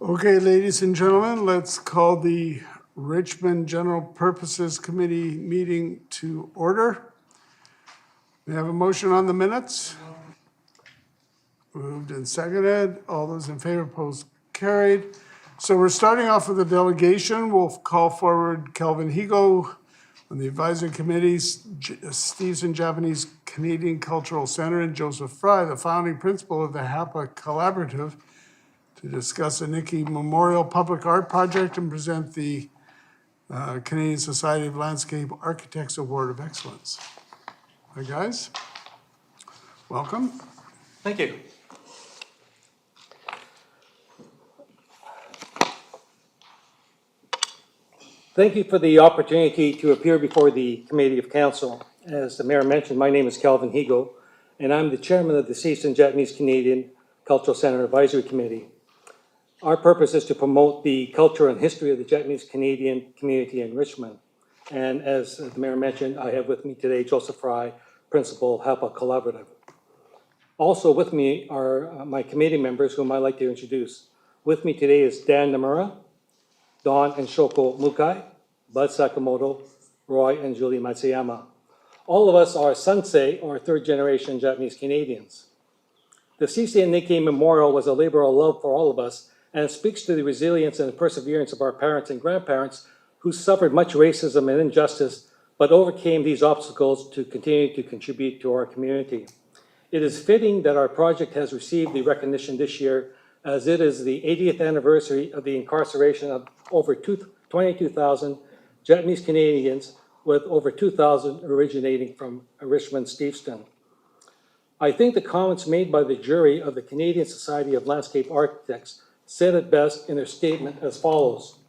Okay, ladies and gentlemen, let's call the Richmond General Purposes Committee meeting to order. We have a motion on the minutes. Moved and seconded. All those in favor, opposed, carried. So we're starting off with the delegation. We'll call forward Kelvin Higo on the advisory committees, Stevenson Japanese Canadian Cultural Center, and Joseph Fry, the founding principal of the HAPA Collaborative, to discuss the Nicky Memorial Public Art Project and present the Canadian Society of Landscape Architects Award of Excellence. Hi, guys. Welcome. Thank you. Thank you for the opportunity to appear before the Committee of Council. As the Mayor mentioned, my name is Kelvin Higo, and I'm the Chairman of the Stevenson Japanese Canadian Cultural Center Advisory Committee. Our purpose is to promote the culture and history of the Japanese Canadian community in Richmond. And as the Mayor mentioned, I have with me today Joseph Fry, Principal, HAPA Collaborative. Also with me are my committee members whom I'd like to introduce. With me today is Dan Namura, Don and Shoko Mukai, Bud Sakamoto, Roy and Julie Matsuyama. All of us are Sansei, or third-generation Japanese Canadians. The Sisei Nikkei Memorial was a labor of love for all of us, and it speaks to the resilience and perseverance of our parents and grandparents who suffered much racism and injustice, but overcame these obstacles to continue to contribute to our community. It is fitting that our project has received the recognition this year, as it is the 80th anniversary of the incarceration of over 22,000 Japanese Canadians, with over 2,000 originating from Richmond, Steveston. I think the comments made by the jury of the Canadian Society of Landscape Architects said it best in their statement as follows.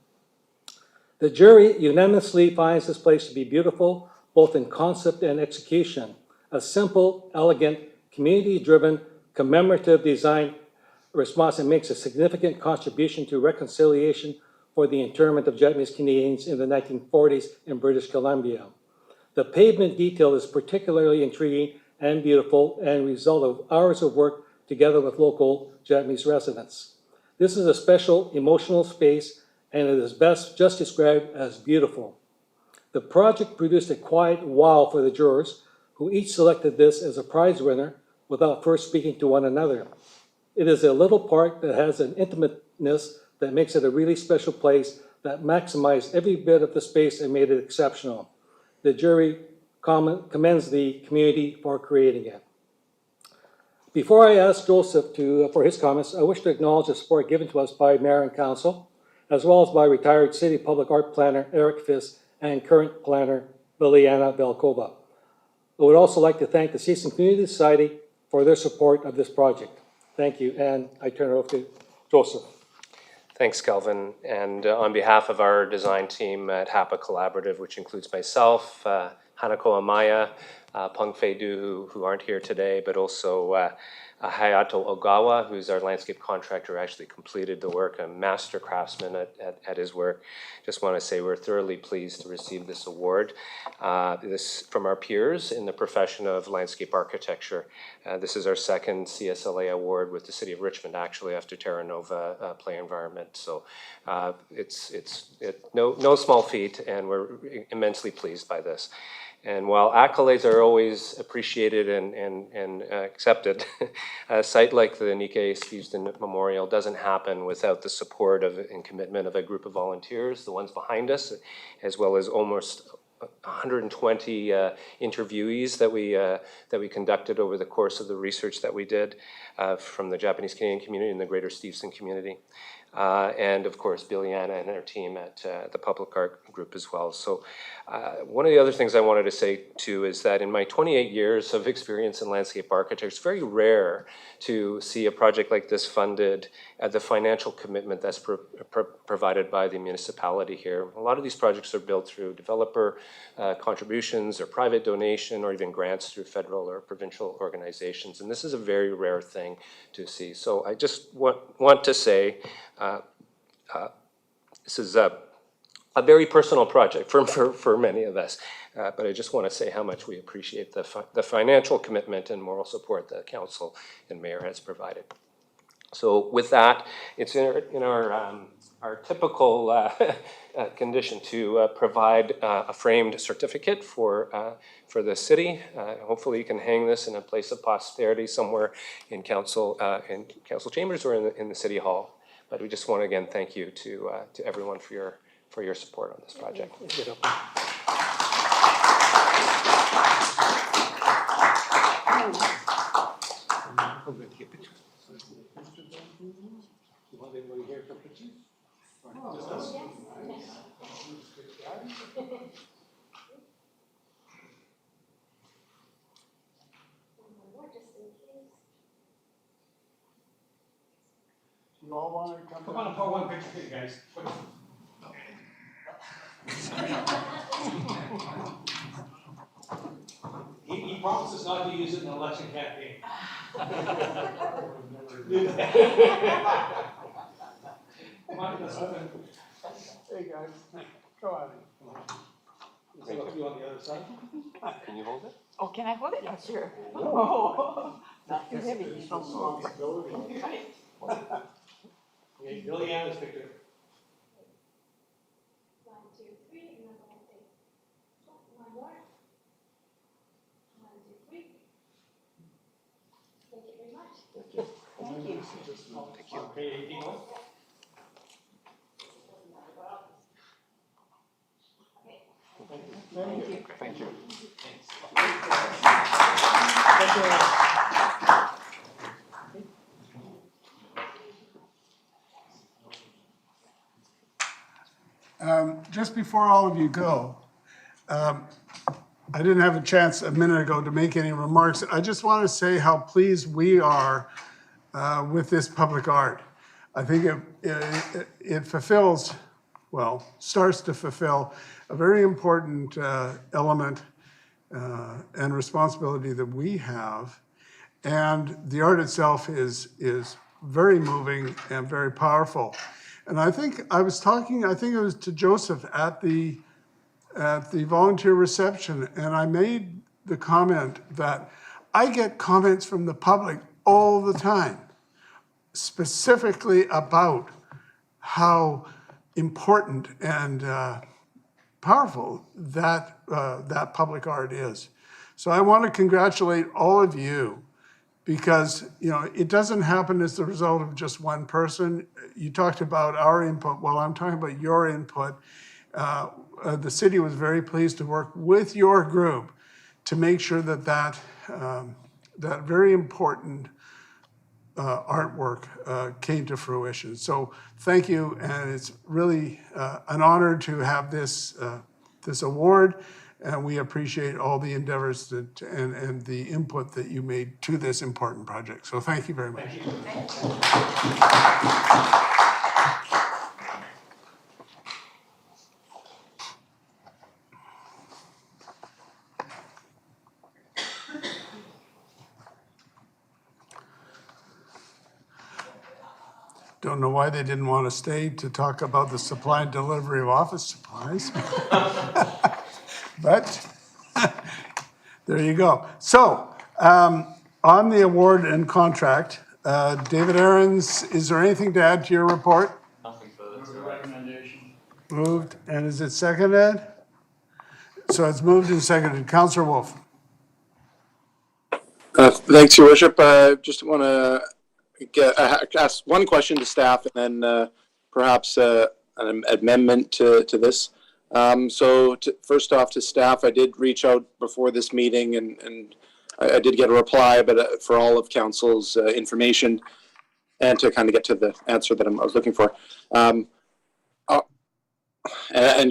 The jury unanimously finds this place to be beautiful, both in concept and execution. A simple, elegant, community-driven, commemorative design response that makes a significant contribution to reconciliation for the internment of Japanese Canadians in the 1940s in British Columbia. The pavement detail is particularly intriguing and beautiful, and result of hours of work together with local Japanese residents. This is a special emotional space, and it is best just described as beautiful. The project produced a quiet wow for the jurors, who each selected this as a prize winner without first speaking to one another. It is a little park that has an intimateness that makes it a really special place that maximized every bit of the space and made it exceptional. The jury commends the community for creating it. Before I ask Joseph for his comments, I wish to acknowledge the support given to us by Mayor and Council, as well as by retired City Public Art Planner Eric Fiss and current planner Liliana Belkova. I would also like to thank the Stevenson Community Society for their support of this project. Thank you, and I turn it over to Joseph. Thanks, Kelvin. And on behalf of our design team at HAPA Collaborative, which includes myself, Hanako Amaya, Peng Fei Du, who aren't here today, but also Hayato Ogawa, who's our landscape contractor, actually completed the work, a master craftsman at his work. Just want to say we're thoroughly pleased to receive this award. This from our peers in the profession of landscape architecture. This is our second CSLA award with the City of Richmond, actually, after Terra Nova Play Environment. So it's no small feat, and we're immensely pleased by this. And while accolades are always appreciated and accepted, a site like the Nikkei Steveston Memorial doesn't happen without the support of and commitment of a group of volunteers, the ones behind us, as well as almost 120 interviewees that we conducted over the course of the research that we did from the Japanese Canadian community and the greater Steveston community. And of course, Billiana and her team at the Public Art Group as well. So one of the other things I wanted to say too is that in my 28 years of experience in landscape architecture, it's very rare to see a project like this funded at the financial commitment that's provided by the municipality here. A lot of these projects are built through developer contributions or private donation or even grants through federal or provincial organizations. And this is a very rare thing to see. So I just want to say this is a very personal project for many of us, but I just want to say how much we appreciate the financial commitment and moral support that Council and Mayor has provided. So with that, it's in our typical condition to provide a framed certificate for the city. Hopefully you can hang this in a place of posterity somewhere in council chambers or in the city hall. But we just want to again thank you to everyone for your support on this project. You all want to come? Come on, for one picture, for you guys. He promises not to use it in an election campaign. Come on, let's move in. Hey, guys, go on. So you on the other side? Can you hold it? Oh, can I hold it? Yeah, sure. Oh, not too heavy. So small. Right. Okay, Billy Ann's picture. 1, 2, 3, and then we'll take one more. 1, 2, 3. Thank you very much. Thank you. Thank you. Okay, 18 more. Thank you. Thank you. Just before all of you go, I didn't have a chance a minute ago to make any remarks. I just want to say how pleased we are with this public art. I think it fulfills, well, starts to fulfill a very important element and responsibility that we have. And the art itself is very moving and very powerful. And I think I was talking, I think it was to Joseph at the volunteer reception, and I made the comment that I get comments from the public all the time, specifically about how important and powerful that public art is. So I want to congratulate all of you, because it doesn't happen as the result of just one person. You talked about our input. Well, I'm talking about your input. The city was very pleased to work with your group to make sure that very important artwork came to fruition. So thank you, and it's really an honor to have this award. And we appreciate all the endeavors and the input that you made to this important project. So thank you very much. Don't know why they didn't want to stay to talk about the supply and delivery of office supplies. But there you go. So on the award and contract, David Aarons, is there anything to add to your report? Nothing further to recommendation. Moved, and is it seconded? So it's moved and seconded. Councillor Wolf. Thanks, Your Worship. I just want to ask one question to staff, and then perhaps an amendment to this. First off, to staff, I did reach out before this meeting, and I did get a reply, but for all of council's information, and to kind of get to the answer that I was looking for. And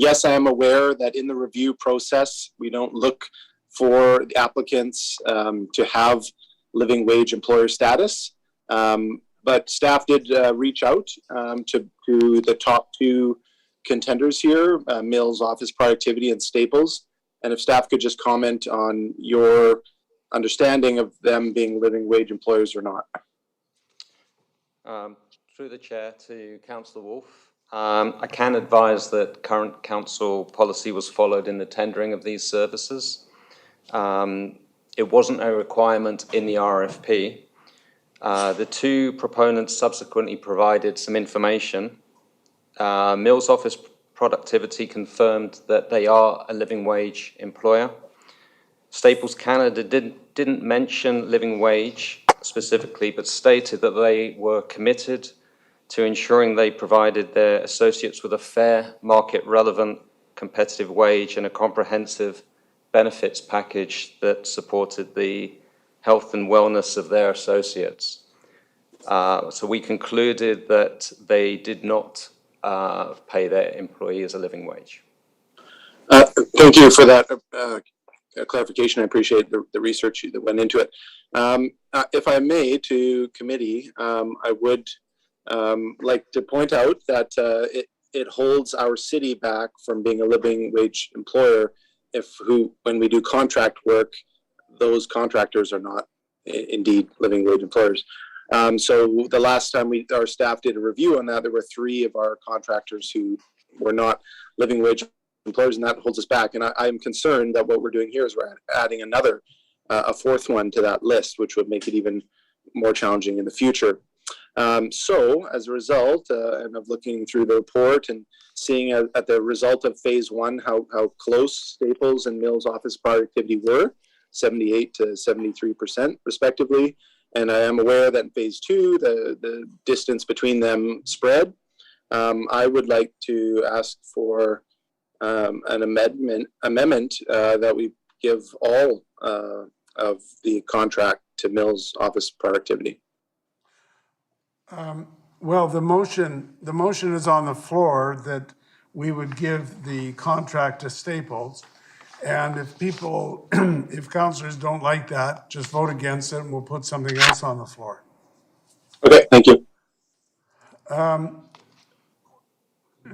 yes, I am aware that in the review process, we don't look for the applicants to have living wage employer status. But staff did reach out to the top two contenders here, Mills, Office Productivity, and Staples. And if staff could just comment on your understanding of them being living wage employers or not. Through the chair to Councillor Wolf, I can advise that current council policy was followed in the tendering of these services. It wasn't a requirement in the RFP. The two proponents subsequently provided some information. Mills Office Productivity confirmed that they are a living wage employer. Staples Canada didn't mention living wage specifically, but stated that they were committed to ensuring they provided their associates with a fair, market-relevant, competitive wage and a comprehensive benefits package that supported the health and wellness of their associates. So we concluded that they did not pay their employees a living wage. Thank you for that clarification. I appreciate the research that went into it. If I may, to committee, I would like to point out that it holds our city back from being a living wage employer when we do contract work, those contractors are not indeed living wage employers. So the last time our staff did a review on that, there were 3 of our contractors who were not living wage employers, and that holds us back. And I'm concerned that what we're doing here is we're adding another, a 4th one to that list, which would make it even more challenging in the future. So as a result, and of looking through the report and seeing at the result of phase 1, how close Staples and Mills Office Productivity were, 78 to 73% respectively. And I am aware that in phase 2, the distance between them spread. I would like to ask for an amendment that we give all of the contract to Mills Office Productivity. Well, the motion is on the floor that we would give the contract to Staples. And if councillors don't like that, just vote against it and we'll put something else on the floor. Okay, thank you.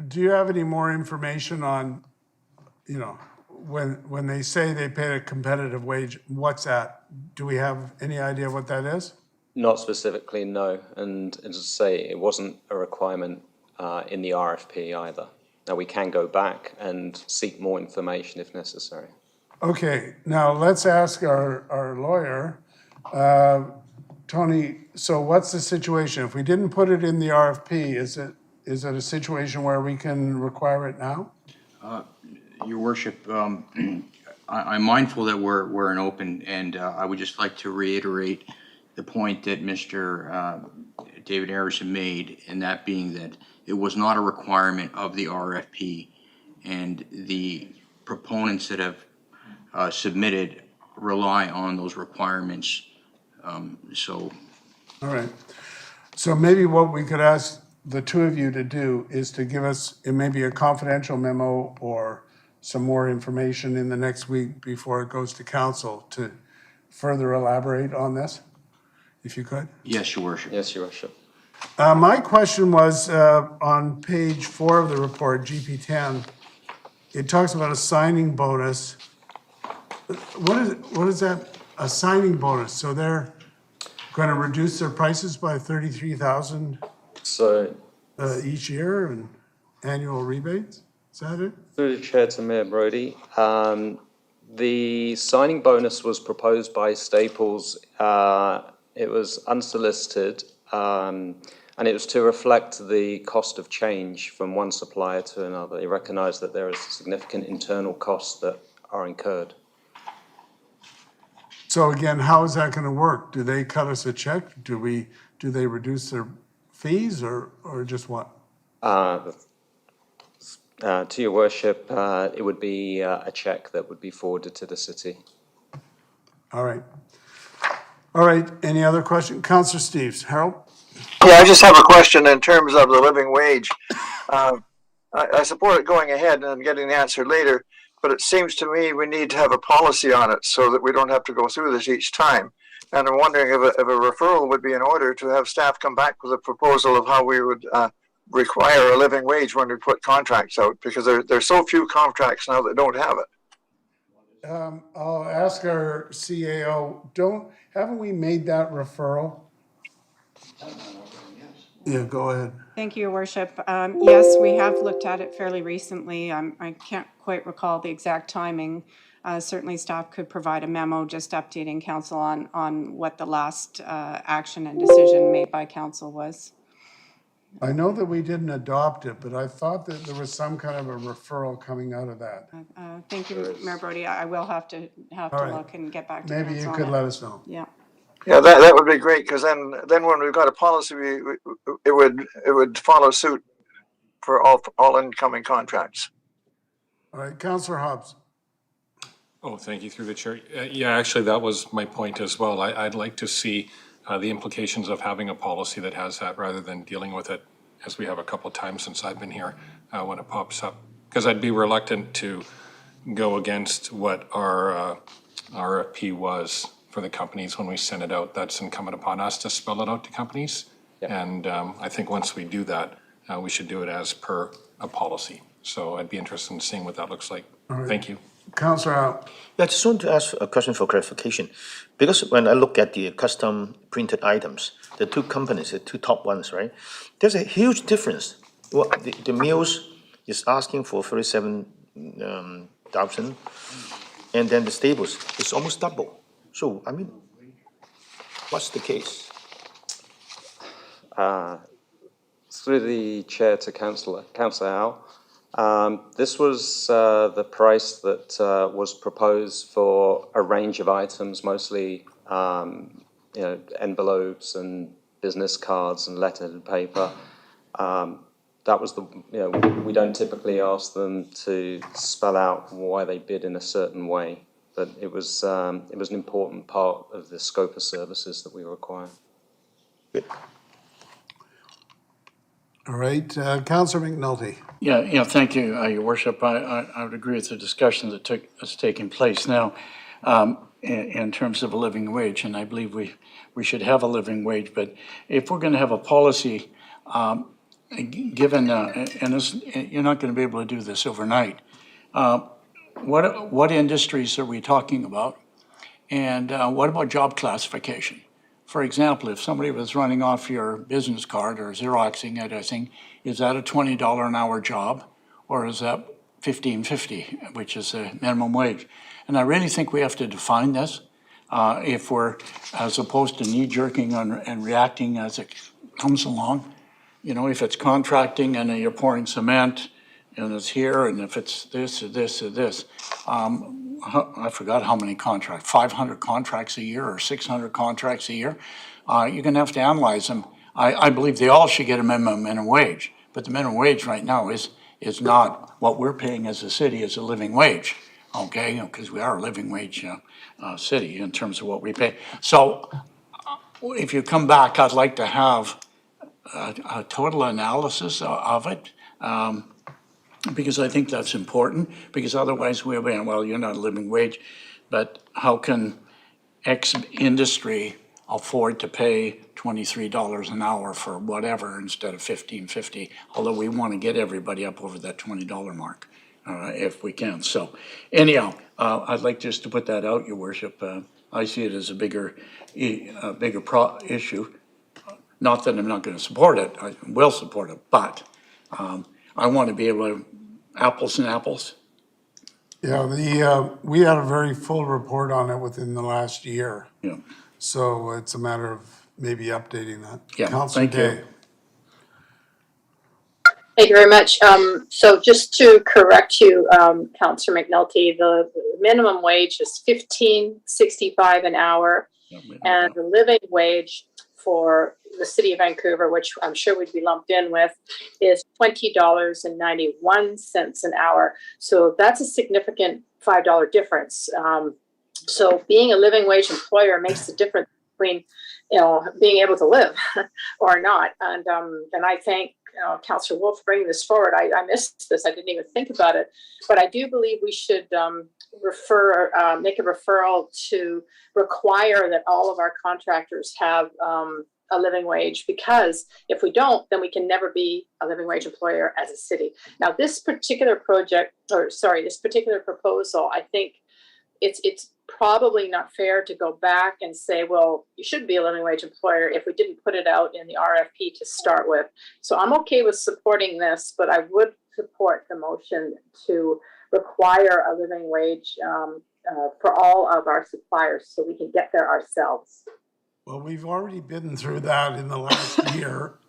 Do you have any more information on, when they say they pay a competitive wage, what's that? Do we have any idea what that is? Not specifically, no. And as I say, it wasn't a requirement in the RFP either. Now, we can go back and seek more information if necessary. Okay, now let's ask our lawyer, Tony, so what's the situation? If we didn't put it in the RFP, is it a situation where we can require it now? Your worship, I'm mindful that we're an open, and I would just like to reiterate the point that Mr. David Harrison made, and that being that it was not a requirement of the RFP, and the proponents that have submitted rely on those requirements. All right. So maybe what we could ask the 2 of you to do is to give us maybe a confidential memo or some more information in the next week before it goes to council to further elaborate on this, if you could. Yes, Your Worship. Yes, Your Worship. My question was on page 4 of the report, GP10, it talks about a signing bonus. What is that? A signing bonus? So they're going to reduce their prices by $33,000 each year and annual rebates? Is that it? Through the chair to Mayor Brodie, the signing bonus was proposed by Staples. It was unsolicited, and it was to reflect the cost of change from one supplier to another. They recognise that there is significant internal costs that are incurred. So again, how is that going to work? Do they cut us a check? Do they reduce their fees or just what? To your worship, it would be a check that would be forwarded to the city. All right. All right. Any other question? Councillor Steves. Harold? Yeah, I just have a question in terms of the living wage. I support it going ahead and getting the answer later, but it seems to me we need to have a policy on it so that we don't have to go through this each time. And I'm wondering if a referral would be in order to have staff come back with a proposal of how we would require a living wage when we put contracts out, because there's so few contracts now that don't have it. I'll ask our CAO, haven't we made that referral? Yeah, go ahead. Thank you, Your Worship. Yes, we have looked at it fairly recently. I can't quite recall the exact timing, certainly staff could provide a memo just updating council on what the last action and decision made by council was. I know that we didn't adopt it, but I thought that there was some kind of a referral coming out of that. Thank you, Mayor Brody. I will have to All right. look and get back to Maybe council you on could it. let us know. Yeah. Yeah, that would be great, because then when we've got a policy, it would follow suit for all incoming contracts. All right, Councillor Hobbs. Oh, thank you through the chair. Yeah, actually, that was my point as well. I'd like to see the implications of having a policy that has that rather than dealing with it, as we have a couple of times since I've been here, when it pops up. Because I'd be reluctant to go against what our RFP was for the companies when we send it out. That's incumbent upon us to spell it out to companies. Yeah. And I think once we do that, we should do it as per a policy. So I'd be interested in seeing what that looks like. Right. Thank you. Councillor Al. Yeah, I just want to ask a question for clarification. Because when I look at the custom printed items, the two companies, the two top ones, right? There's a huge difference. Well, the Mills is asking for 37,000, and then the Staples is almost double. So, I mean, what's the case? Through the chair to Councillor Al. This was the price that was proposed for a range of items, mostly envelopes and business cards and lettered paper. That was we don't typically ask them to spell out why they bid in a certain way, but it was an important part of the scope of services that we require. Good. All right, Councillor McNulty. Yeah, thank you, Your Worship. I would agree with the discussion that's taking place now in terms of a living wage, and I believe we should have a living wage. But if we're going to have a policy, given you're not going to be able to do this overnight, what industries are we talking about, and what about job classification? For example, if somebody was running off your business card or Xeroxing it, I think, is that a $20 an hour job, or is that $15.50, which is the minimum wage? And I really think we have to define this if we're, as opposed to knee-jerking and reacting as it comes along. You know, if it's contracting and you're pouring cement and it's here, and if it's this or this or this, I forgot how many contracts, 500 contracts a year or 600 contracts a year. You're going to have to analyze them. I believe they all should get a minimum wage, but the minimum wage right now is not what we're paying as a city as a living wage, okay? Because we are a living wage city in terms of what we pay. So if you come back, I'd like to have a total analysis of it. Because I think that's important, because otherwise we'll be, well, you're not a living wage, but how can X industry afford to pay $23 an hour for whatever instead of $15.50? Although we want to get everybody up over that $20 mark, if we can. So anyhow, I'd like just to put that out, Your Worship. I see it as a bigger issue. Not that I'm not going to support it, I will support it, but I want to be able to apples and apples. Yeah, we had a very full report on it within the last year. Yeah. So it's a matter of maybe updating that. Yeah, Councillor thank you. Day. Thank you very much. So just to correct you, Councillor McNulty, the minimum wage is $15.65 an hour, and the living wage for the city of Vancouver, which I'm sure we'd be lumped in with, is $20.91 an hour. So that's a significant $5 difference. So being a living wage employer makes the difference between, being able to live or not. And I thank Councillor Wolf for bringing this forward. I missed this. I didn't even think about it. But I do believe we should make a referral to require that all of our contractors have a living wage, because if we don't, then we can never be a living wage employer as a city. Now, this particular proposal, I think it's probably not fair to go back and say, well, you should be a living wage employer if we didn't put it out in the RFP to start with. So I'm okay with supporting this, but I would support the motion to require a living wage for all of our suppliers so we can get there ourselves. Well, we've already been through that in the last year.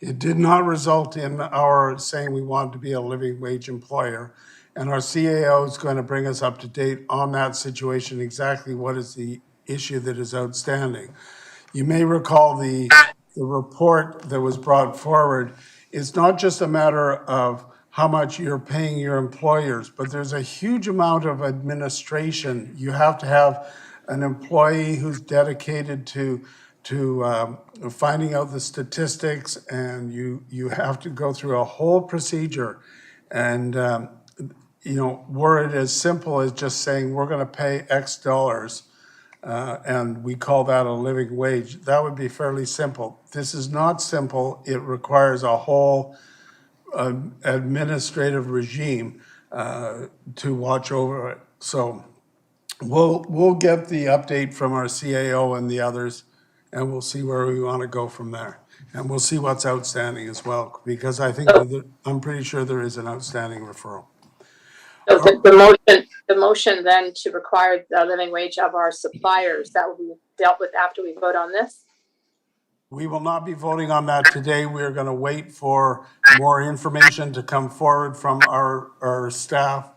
It did not result in our saying we want to be a living wage employer. And our CAO is going to bring us up to date on that situation, exactly what is the issue that is outstanding. You may recall the report that was brought forward. It's not just a matter of how much you're paying your employers, but there's a huge amount of administration. You have to have an employee who's dedicated to finding out the statistics, and you have to go through a whole procedure. And were it as simple as just saying we're going to pay X dollars, and we call that a living wage, that would be fairly simple. This is not simple. It requires a whole administrative regime to watch over it. So we'll get the update from our CAO and the others, and we'll see where we want to go from there. And we'll see what's outstanding as well, because I think I'm pretty sure there is an outstanding referral. So the motion then to require the living wage of our suppliers, that will be dealt with after we vote on this? We will not be voting on that today. We're going to wait for more information to come forward from our staff,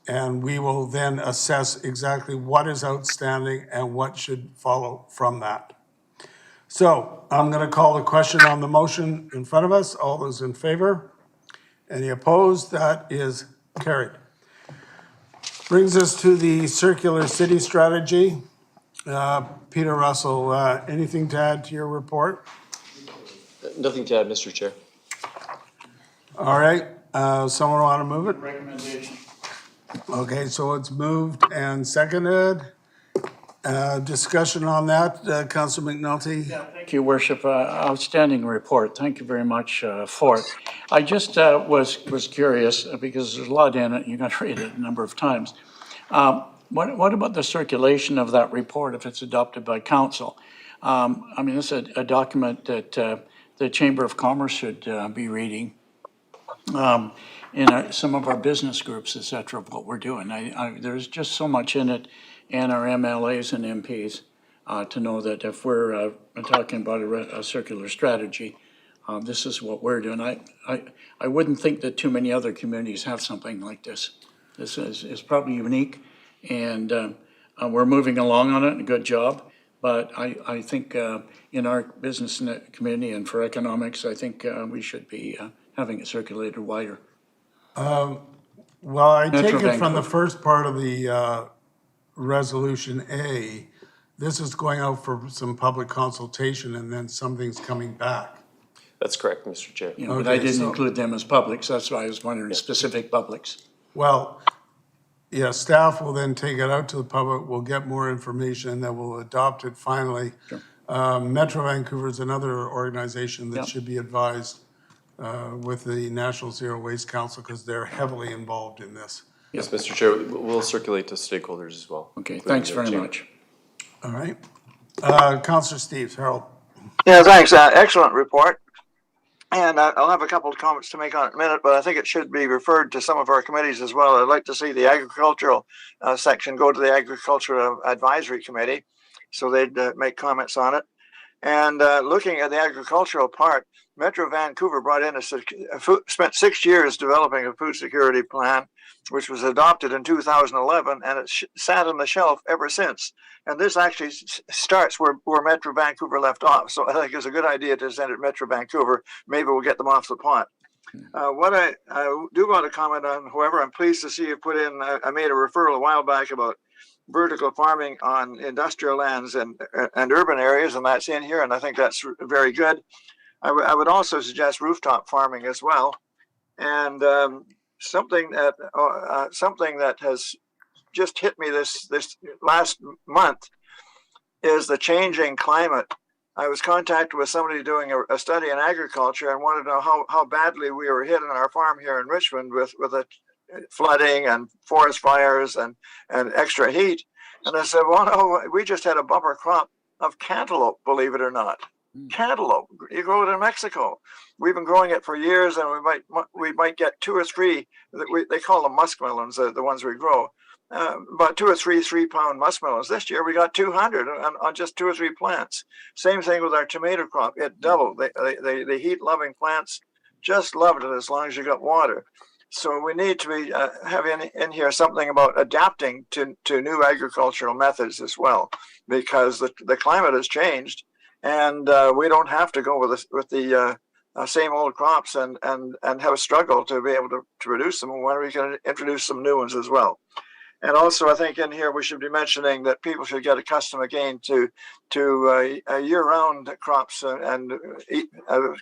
and we will then assess exactly what is outstanding and what should follow from that. So I'm going to call the question on the motion in front of us. All those in favor? Any opposed? That is carried. Brings us to the circular city strategy. Peter Russell, anything to add to your report? Nothing to add, Mr. Chair. All right, someone want to move it? Recommendation. Okay, so it's moved and seconded. Discussion on that, Councillor McNulty? Thank you, Worship. Outstanding report. Thank you very much for it. I just was curious because there's a lot in it. You're going to read it a number of times. What about the circulation of that report if it's adopted by council? I mean, this is a document that the Chamber of Commerce should be reading in some of our business groups, et cetera, of what we're doing. There's just so much in it, and our MLAs and MPs to know that if we're talking about a circular strategy, this is what we're doing. I wouldn't think that too many other communities have something like this. This is probably unique, and we're moving along on it, a good job. But I think in our business community and for economics, I think we should be having it circulated wider. Well, I take Metro it from the Vancouver. first part of the Resolution A, this is going out for some public consultation and then something's coming back. That's correct, Mr. Chair. You know, but I didn't include them as publics. That's why I was wondering specific publics. Well, yeah, staff will then take it out to the public, we'll get more information, and then we'll adopt it finally. Sure. Metro Vancouver is another organization that Yep. should be advised with the National Zero Waste Council because they're heavily involved in this. Yes, Mr. Chair, we'll circulate to stakeholders as well. Okay, thanks very much. All right. Councillor Steves, Harold. Yeah, thanks. Excellent report. And I'll have a couple of comments to make on it in a minute, but I think it should be referred to some of our committees as well. I'd like to see the agricultural section go to the Agricultural Advisory Committee, so they'd make comments on it. And looking at the agricultural part, Metro Vancouver brought in spent 6 years developing a food security plan, which was adopted in 2011, and it sat on the shelf ever since. And this actually starts where Metro Vancouver left off. So I think it's a good idea to send it to Metro Vancouver. Maybe we'll get them off the pot. What I do want to comment on, however, I'm pleased to see you put in, I made a referral a while back about vertical farming on industrial lands and urban areas, and that's in here, and I think that's very good. I would also suggest rooftop farming as well. And something that has just hit me this last month is the changing climate. I was contacted with somebody doing a study in agriculture and wanted to know how badly we were hit on our farm here in Richmond with the flooding and forest fires and extra heat. And I said, well, no, we just had a bumper crop of cantaloupe, believe it or not. Cantaloupe, you grow it in Mexico. We've been growing it for years, and we might get 2 or 3. They call them muskmelons, the ones we grow. about 2 or 3 3-pound muskrats. This year we got 200 on just 2 or 3 plants. Same thing with our tomato crop. It doubled. The heat-loving plants just loved it as long as you got water. So we need to be having in here something about adapting to new agricultural methods as well, because the climate has changed, and we don't have to go with the same old crops and have a struggle to be able to produce them when we can introduce some new ones as well. And also, I think in here we should be mentioning that people should get accustomed again to year-round crops and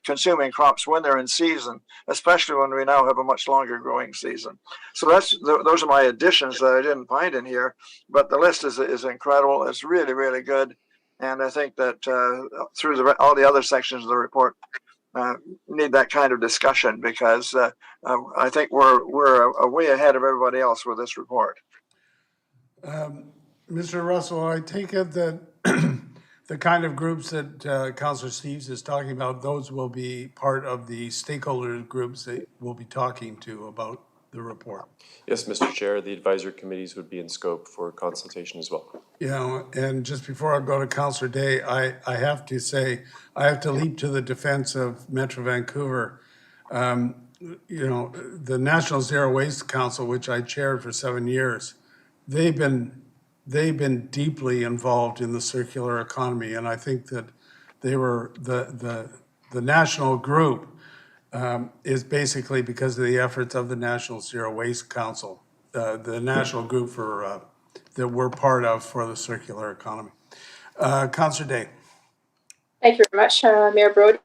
consuming crops when they're in season, especially when we now have a much longer growing season. So those are my additions that I didn't find in here, but the list is incredible. It's really, really good, and I think that through all the other sections of the report need that kind of discussion, because I think we're way ahead of everybody else with this report. Mr. Russell, I take it that the kind of groups that Councillor Steves is talking about, those will be part of the stakeholder groups that we'll be talking to about the report. Yes, Mr. Chair, the advisory committees would be in scope for consultation as well. Yeah, and just before I go to Councillor Day, I have to say, I have to leap to the defense of Metro Vancouver. The National Zero Waste Council, which I chaired for 7 years, they've been deeply involved in the circular economy, and I think that they were the national group is basically because of the efforts of the National Zero Waste Council, the national group for that we're part of for the circular economy. Councillor Day. Thank you very much, Mayor Brody.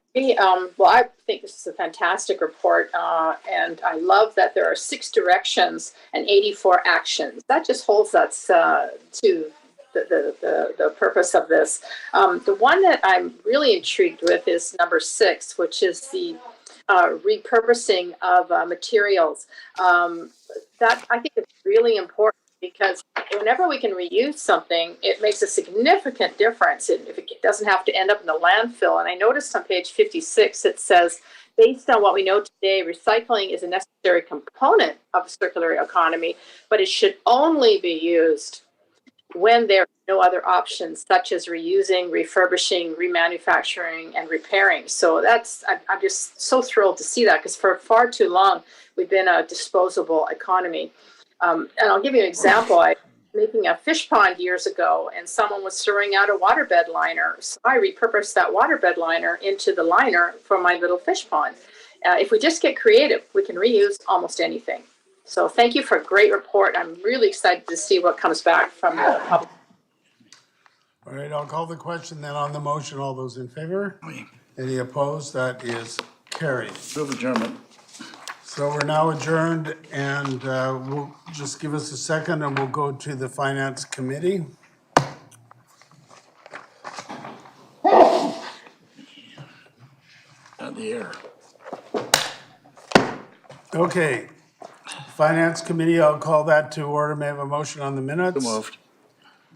Well, I think this is a fantastic report, and I love that there are 6 directions and 84 actions. That just holds us to the purpose of this. The one that I'm really intrigued with is number 6, which is the repurposing of materials. That I think is really important, because whenever we can reuse something, it makes a significant difference if it doesn't have to end up in the landfill. And I noticed on page 56, it says, based on what we know today, recycling is a necessary component of the circular economy, but it should only be used when there are no other options, such as reusing, refurbishing, remanufacturing, and repairing. So I'm just so thrilled to see that, because for far too long, we've been a disposable economy. And I'll give you an example. I was making a fish pond years ago, and someone was throwing out a waterbed liner. So I repurposed that waterbed liner into the liner for my little fish pond. If we just get creative, we can reuse almost anything. So thank you for a great report. I'm really excited to see what comes back from the public. All right, I'll call the question then on the motion. All those in favor? Any opposed? That is carried. Move adjournment. So we're now adjourned, and we'll just give us a second and we'll go to the Finance Committee. On the air. Okay, Finance Committee, I'll call that to order. May I have a motion on the minutes? So moved.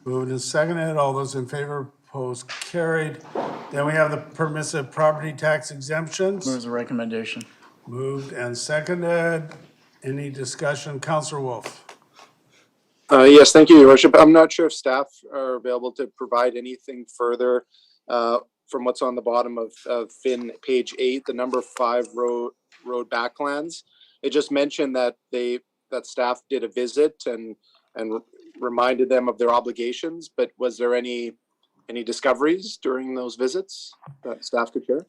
Moved and seconded. All those in favor, opposed, carried. Then we have the permissive property tax exemptions. Move the recommendation. Moved and seconded. Any discussion? Councillor Wolf. Yes, thank you, Your Worship. I'm not sure if staff are available to provide anything further from what's on the bottom of FIN page 8, the number 5 road backlands. It just mentioned that that staff did a visit and reminded them of their obligations, but was there any discoveries during those visits that staff could share?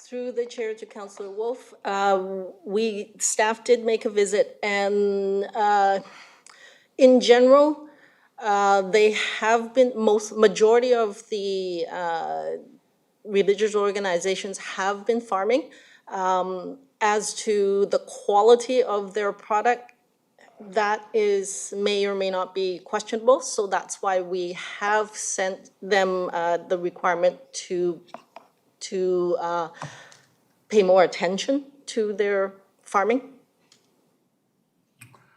Through the chair to Councillor Wolf, staff did make a visit, and in general, they have been, majority of the religious organizations have been farming. As to the quality of their product, that may or may not be questionable. So that's why we have sent them the requirement to pay more attention to their farming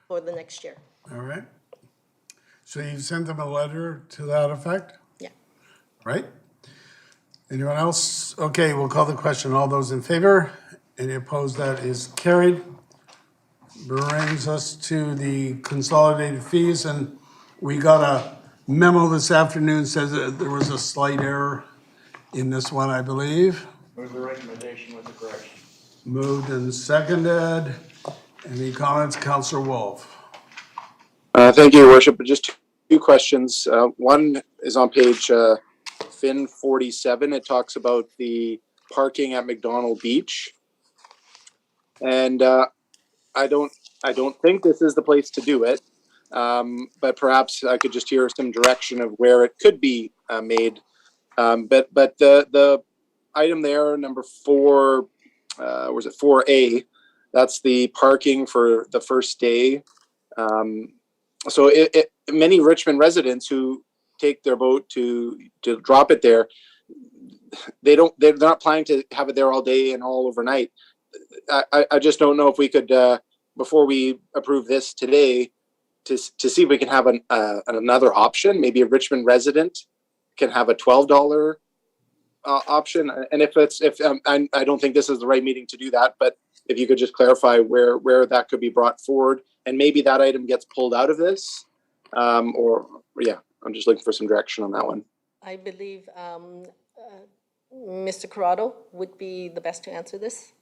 for the next year. All right. So you sent them a letter to that effect? Yeah. Right? Anyone else? Okay, we'll call the question. All those in favor? Any opposed? That is carried. brings us to the consolidated fees, and we got a memo this afternoon says that there was a slight error in this one, I believe. Move the recommendation with the correction. Moved and seconded. Any comments, Councillor Wolf? Thank you, Your Worship. Just two questions. One is on page FIN 47. It talks about the parking at McDonald Beach. And I don't think this is the place to do it. But perhaps I could just hear some direction of where it could be made. But the item there, number 4, was it 4A? That's the parking for the first day. So many Richmond residents who take their boat to drop it there, they're not planning to have it there all day and all overnight. I just don't know if we could, before we approve this today, to see if we can have another option. Maybe a Richmond resident can have a $12 option. And I don't think this is the right meeting to do that, but if you could just clarify where that could be brought forward, and maybe that item gets pulled out of this, or yeah, I'm just looking for some direction on that one. I believe Mr. Corrado would be the best to answer this.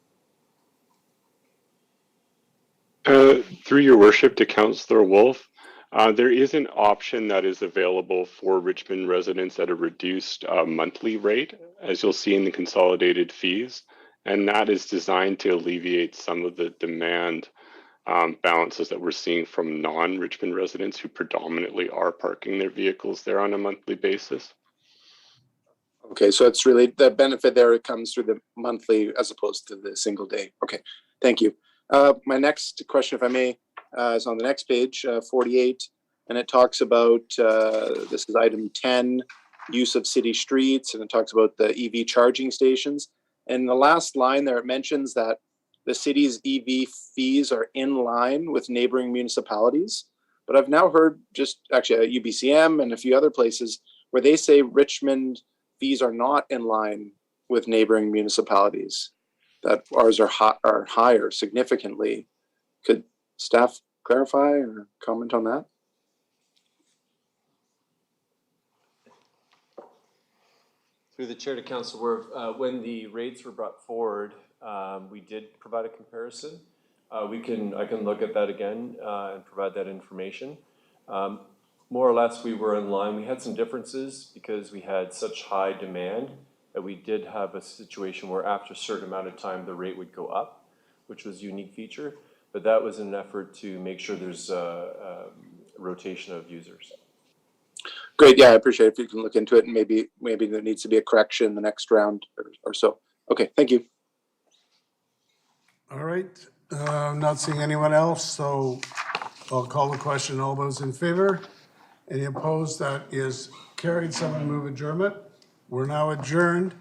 Through your worship to Councillor Wolf, there is an option that is available for Richmond residents at a reduced monthly rate, as you'll see in the consolidated fees, and that is designed to alleviate some of the demand balances that we're seeing from non-Richmond residents who predominantly are parking their vehicles there on a monthly basis. Okay, so it's really the benefit there, it comes through the monthly as opposed to the single day. Okay, thank you. My next question, if I may, is on the next page, 48, and it talks about, this is item 10, use of city streets, and it talks about the EV charging stations. And the last line there, it mentions that the city's EV fees are in line with neighboring municipalities. But I've now heard just actually at UBCM and a few other places where they say Richmond fees are not in line with neighboring municipalities, that ours are higher significantly. Could staff clarify or comment on that? Through the chair to Councillor Worf, when the rates were brought forward, we did provide a comparison. I can look at that again and provide that information. More or less, we were in line. We had some differences because we had such high demand that we did have a situation where after a certain amount of time, the rate would go up, which was a unique feature. But that was an effort to make sure there's a rotation of users. Great, yeah, I appreciate it if you can look into it, and maybe there needs to be a correction in the next round or so. Okay, thank you. All right, I'm not seeing anyone else, so I'll call the question. All those in favor? Any opposed? That is carried. Someone move adjournment. We're now adjourned.